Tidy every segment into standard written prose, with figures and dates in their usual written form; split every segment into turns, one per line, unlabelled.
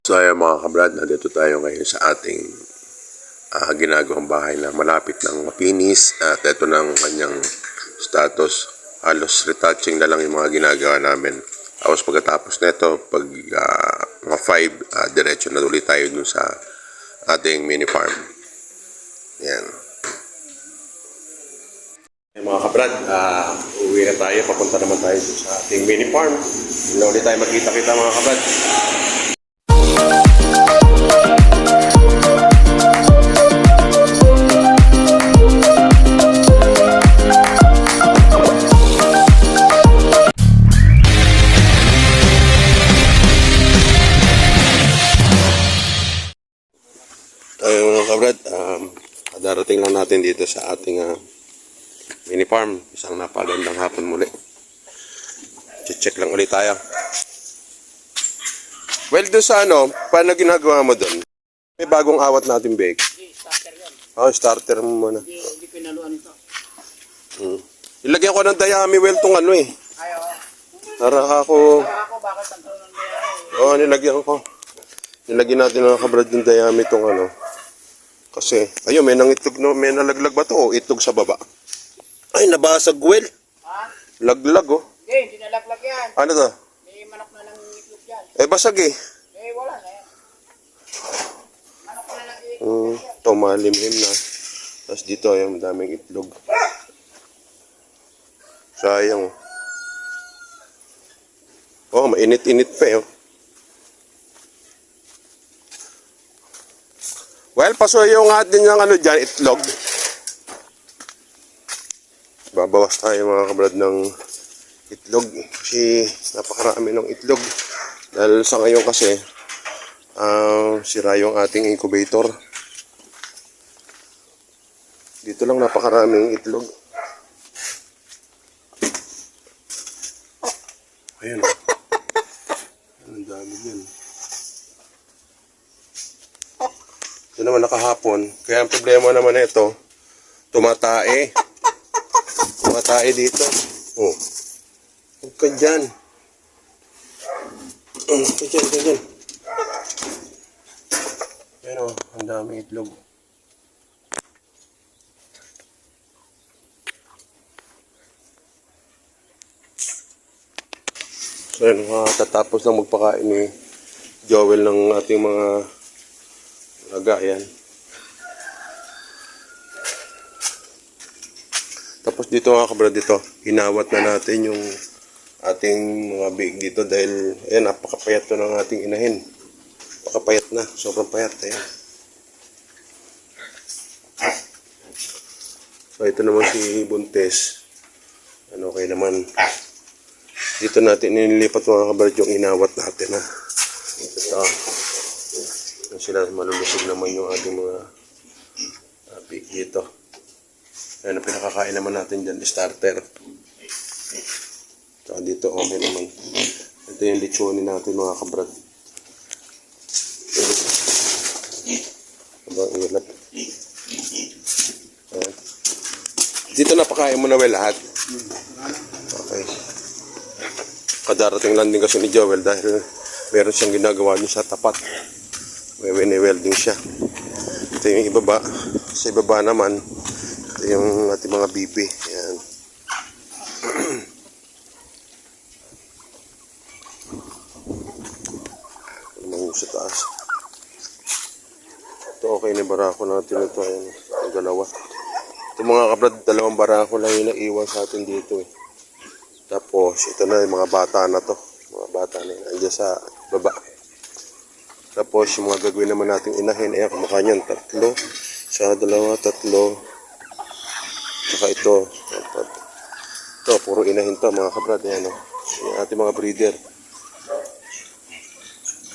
So ayan mga kabrad, nandito tayo ngayon sa ating ginagawang bahay na malapit ng mapinis at ito na ang kanyang status. Halos retouching na lang yung mga ginagawa namin. Tapos pagkatapos nito, pag mga 5, diretso na ulit tayo dun sa ating mini farm. Yan. Mga kabrad, uwi na tayo. Papunta naman tayo sa ating mini farm. Hindi ulit tayo magkita-kita mga kabrad. Mga kabrad, darating lang natin dito sa ating mini farm. Isang napagandang hapon muli. Check lang ulit tayo. Well, doon sa paano ginagawa mo doon? May bagong awat natin bake.
Starter yan.
Starter mo muna.
Hindi pinaluan ito.
Ilagyan ko ng dayami well tong
Ay, oo.
Para ako...
Ako, bakit ang taon ng dayami?
Nilagyan ko. Nilagyan natin ng kabrad yung dayami tong Kasi, ayun, may nangitlog, may nalaglag ba to? O itlog sa baba? Ay, nabasag, well.
Ha?
Laglag, oh.
Hindi nalaglag yan.
Ano to?
May manok na lang itlog yan.
Basag eh.
Wala na yan. Manok na lang itlog yan.
Ito, malimlim na. Tapos dito, ayun, madaming itlog. Sayang, oh. Mainit-init pa, eh, oh. Well, pasuyo nga din yung dyan, itlog. Babawas tayo mga kabrad ng itlog. Kasi napakarami ng itlog. Dahil sa ngayon kasi, sira yung ating incubator. Dito lang napakaraming itlog. Ayan. Ang dami yan. Ito naman nakahapon. Kaya ang problema naman ito, tumatae. Tumatae dito. Oh. Huwag ka dyan. Huwag ka dyan. Pero, ang daming itlog. So, yun, tatapos lang magpakain ni Joel ng ating mga ayan. Tapos dito mga kabrad, dito inawat na natin yung ating mga biig dito dahil ayan, napakapayat to ng ating inahin. Napakapayat na, sobrang payat. Ayan. So ito naman si Buntes. Okay naman. Dito natin nililipat mga kabrad yung inawat natin. Ito. Sila malulusog naman yung ating mga pig dito. Ayan, ang pinakakain naman natin dyan, starter. Saka dito okay naman. Ito yung lechonin natin mga kabrad. Abang ilap. Ayan. Dito napakain mo na lahat. Okay. Kadarating lang din kasi ni Joel dahil meron siyang ginagawa niya sa tapat. Welding siya. Ito yung ibaba. Sa ibaba naman, ito yung ating mga bibi. Ayan. Naman sa taas. Ito okay na barako natin ito. Ayan. Ang dalawa. Ito mga kabrad, dalawang barako lang yung naiwan sa atin dito. Tapos, ito na yung mga bata na to. Mga bata na yun. Andiyan sa baba. Tapos, yung mga gagawin naman natin inahin, ayan, kumukha niyan, 3, sa 2, 3, saka ito, 4. Ito, puro inahin to, mga kabrad, ayan, yung ating mga breeder.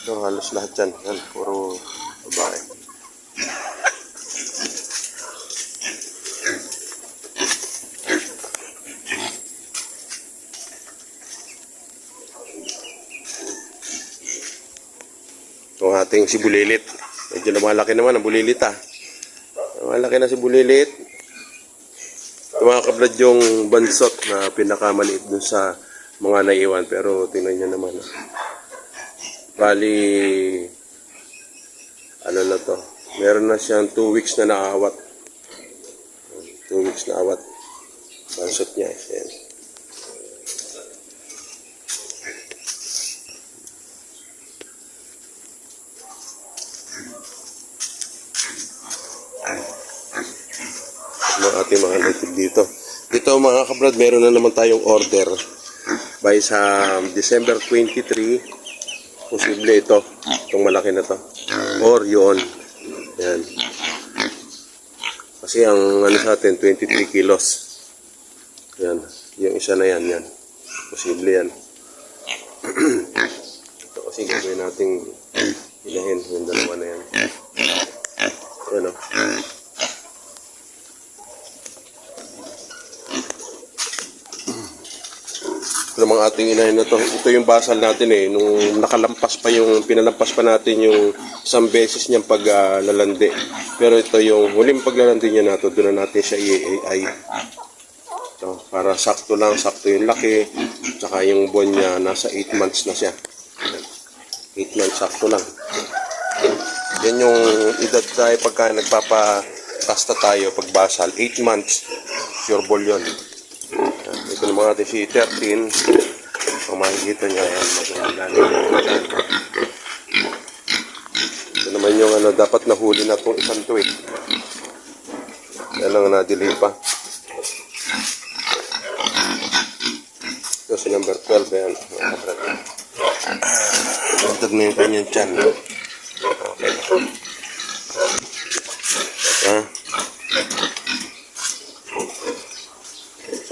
Ito, halos lahat yan, ayan, puro babae. Itong ating si Bulilit. Medyo lumalaki naman ang Bulilit Lumalaki na si Bulilit. Ito mga kabrad yung bansot na pinakamaliit dun sa mga naiwan. Pero tingnan nyo naman. Bali, Meron na siyang 2 weeks na naawat. 2 weeks na awat. Bansot niya. Ayan. Mga ating mga native dito. Dito mga kabrad, meron na naman tayong order by sa December 23. Posible ito, itong malaki na to, or yun. Yan. Kasi ang ano sa atin 23 kilos. Yan, yung isa na yan, yan. Posible yan. Ito kasi gagawin nating ilahin yung dalawa na yan. Yan o. Ito mga ating inahin na to. Ito yung basal natin eh. Nung nakalampas pa yung, pinalampas pa natin yung isang beses niyang paglalandi. Pero ito yung huling paglalandi niya na to. Doon na natin siya i-AI. Ito, para sakto lang, sakto yung laki. Tsaka yung buwan niya, nasa 8 months na siya. 8 months, sakto lang. Yan yung edad tayo pagka nagpapakasta tayo pag basal. 8 months, sure ball yun. Ito naman natin si 13. Kung makikita nyo, ayan, ito naman yung ano, dapat nahuli na itong isang to eh. Yan lang na-delay pa. Ito si number 12, ayan. Tagtag na yung kanyang tiyan. Okay.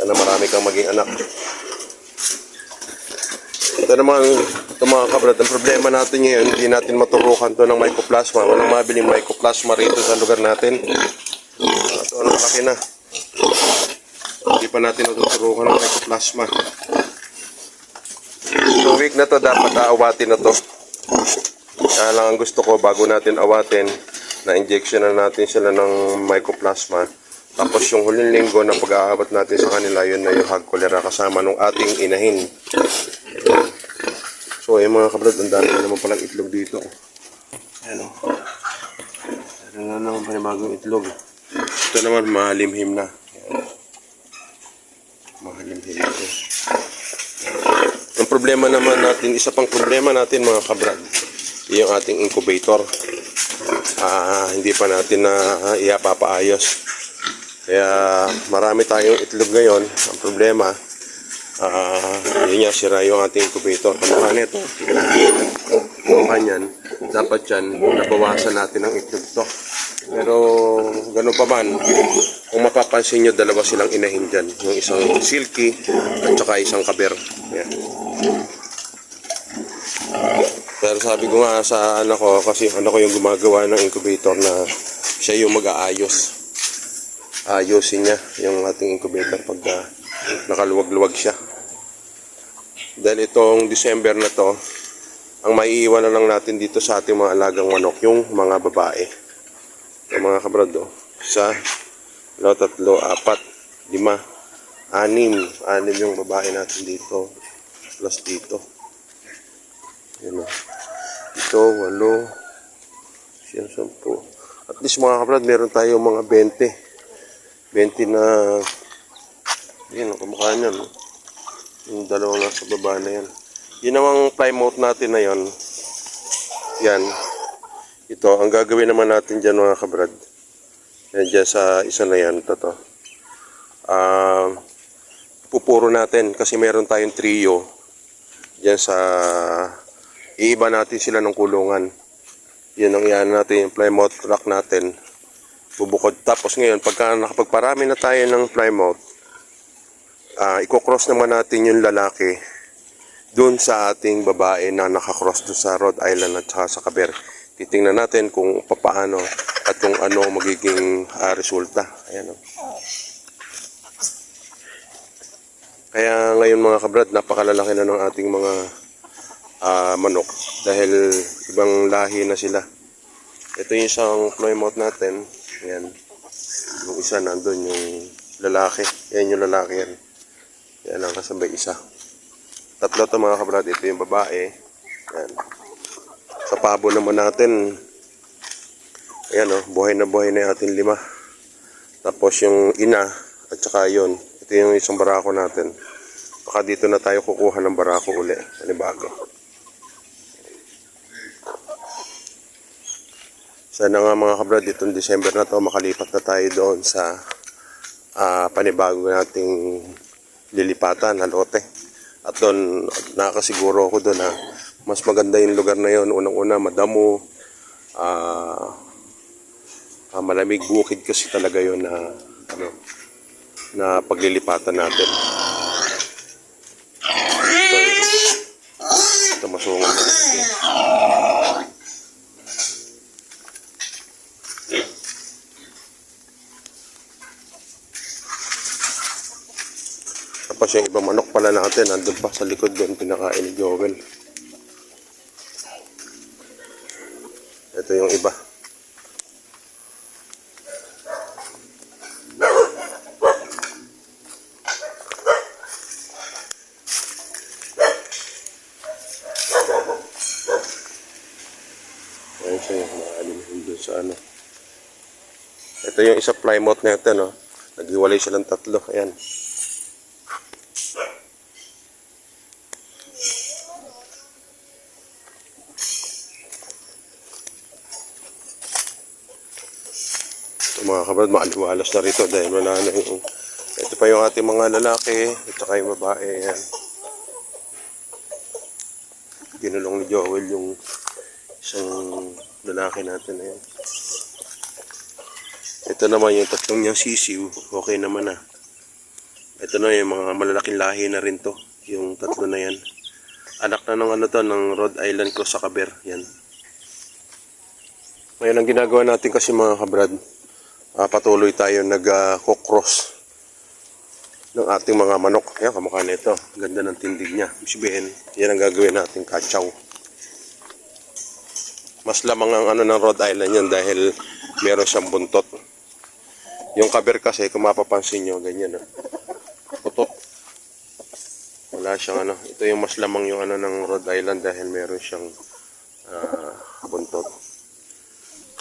Sana marami kang maging anak. Ito naman, ito mga kabrad, ang problema natin ngayon, hindi natin maturukan to ng mycoplasma. Walang mabiling mycoplasma rito sa lugar natin. Ito, ang laki na. Hindi pa natin matuturukan ng mycoplasma. 2 week na to, dapat aawatin na to. Kaya lang ang gusto ko, bago natin awatin, na-injection na natin sila ng mycoplasma. Tapos yung huling linggo na pag-aabot natin sa kanila, yun na yung hog cholera kasama nung ating inahin. So, yung mga kabrad, ang dami na naman palang itlog dito. Ayan o. Ayan na naman pa yung bagong itlog. Ito naman, mahalimhim na. Ayan. Mahalimhim na ito. Ang problema naman natin, isa pang problema natin mga kabrad, yung ating incubator. Hindi pa natin na ipapaayos. Kaya marami tayong itlog ngayon. Ang problema, yun nga, sira yung ating incubator. Kamukha nito, kamukha niyan, dapat yan, nabawasan natin ang itlog to. Pero ganun pa man, kung mapapansin nyo, dalawa silang inahin dyan. Yung isang silky at saka isang kaber. Yan. Pero sabi ko nga sa anak ko, kasi anak ko yung gumagawa ng incubator na siya yung mag-aayos. Ayusin niya yung ating incubator pag nakaluwag-luwag siya. Dahil itong December na to, ang maiiwan na lang natin dito sa ating mga alagang manok, yung mga babae. Yung mga kabrado, 1, 2, 3, 4, 5, 6 yung babae natin dito. Plus dito. Yun o. Ito, 8, 10. At least mga kabrad, meron tayong mga 20 na, yun, kumukha niyan, no? Yung dalawang nasa baba na yan. Yun namang plymouth natin na yun. Yan. Ito, ang gagawin naman natin dyan mga kabrad. Yan dyan sa isa na yan. Ito. Pupuro natin kasi meron tayong trio. Dyan sa, iiba natin sila ng kulungan. Yun ang yan natin, yung plymouth rack natin. Bubukod. Tapos ngayon, pagka nakapagparami na tayo ng plymouth, i-cross naman natin yung lalaki doon sa ating babae na nakakross doon sa Rhode Island at saka sa Caber. Titingnan natin kung papaano at kung ano magiging resulta. Ayan o. Kaya ngayon mga kabrad, napakalalaki na ng ating mga manok dahil ibang lahi na sila. Ito yung isang plymouth natin. Yan. Yung isa nandun, yung lalaki. Yan yung lalaki yan. Yan lang kasabay isa. Tatlo to mga kabrad. Ito yung babae. Yan. Sa pabo naman natin, Ayan o, buhay na yung ating 5. Tapos yung ina, at saka yun, ito yung isang barako natin. Baka dito na tayo kukuha ng barako uli, panibago. Sana nga mga kabrad, itong December na to, makalipat na tayo doon sa panibago nating lilipatan na lote. At doon, nakakasiguro ako doon na mas maganda yung lugar na yun. Unang-una, madamo, malamig, bukid kasi talaga yun na, na paglilipatan natin. Ito masungan na natin. Tapos yung ibang manok pala natin, nandun pa sa likod doon, pinakain ni Joel. Ito yung iba. Ayan siya yung maalim doon sa ano. Ito yung isa plymouth natin, no? Naghiwalay silang 3. Ayan. Ito mga kabrad, maaliwalas na rito dahil wala na yung... Ito pa yung ating mga lalaki at saka yung babae. Ayan. Ginulong ni Joel yung isang lalaki natin. Ayan. Ito naman yung 3 niyang sisiw. Okay naman na. Ito na yung mga malalaking lahi na rin to. Yung 3 na yan. Anak na ng ano to, ng Rhode Island Cross sa Caber. Yan. Ngayon ang ginagawa natin kasi mga kabrad, patuloy tayo nag-cross ng ating mga manok. Ayan, kamukha nito. Ganda ng tindig niya. Sabihin, yan ang gagawin natin, kachaw. Mas lamang ang ano ng Rhode Island yan dahil meron siyang buntot. Yung Caber kasi, kung mapapansin nyo, ganyan. Putot. Wala siyang ano. Ito yung mas lamang yung ano ng Rhode Island dahil meron siyang buntot.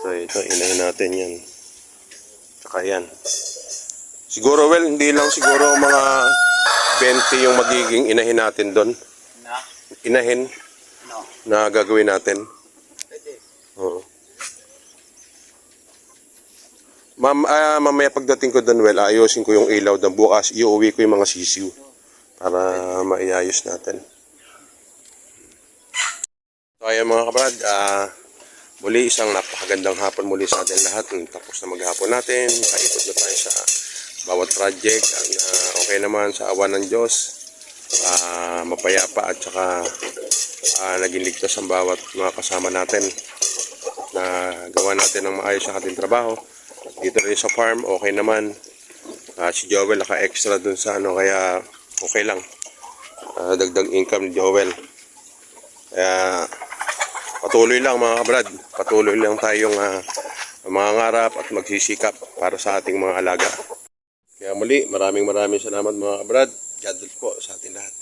So ito, inahin natin yan. Tsaka yan. Siguro, well, hindi lang siguro mga 20 yung magiging inahin natin doon. Inahin na gagawin natin. Oo. Mamaya pagdating ko doon, well, ayusin ko yung ilaw doon. Bukas, iuwi ko yung mga sisiw para maiayos natin. So, ayan mga kabrad, muli isang napakagandang hapon muli sa atin lahat. Tapos na maghapon natin, nakaikot na tayo sa bawat project. Okay naman sa awa ng Diyos, mapayapa at saka naging ligtas ang bawat mga kasama natin na gawa natin ng maayos ang ating trabaho. Dito rin sa farm, okay naman. Si Joel naka-extra dun sa ano, kaya okay lang. Dagdag income ni Joel. Kaya patuloy lang mga kabrad. Patuloy lang tayong mangangarap at magsisikap para sa ating mga alaga. Kaya muli, maraming salamat mga kabrad. God bless po sa ating lahat.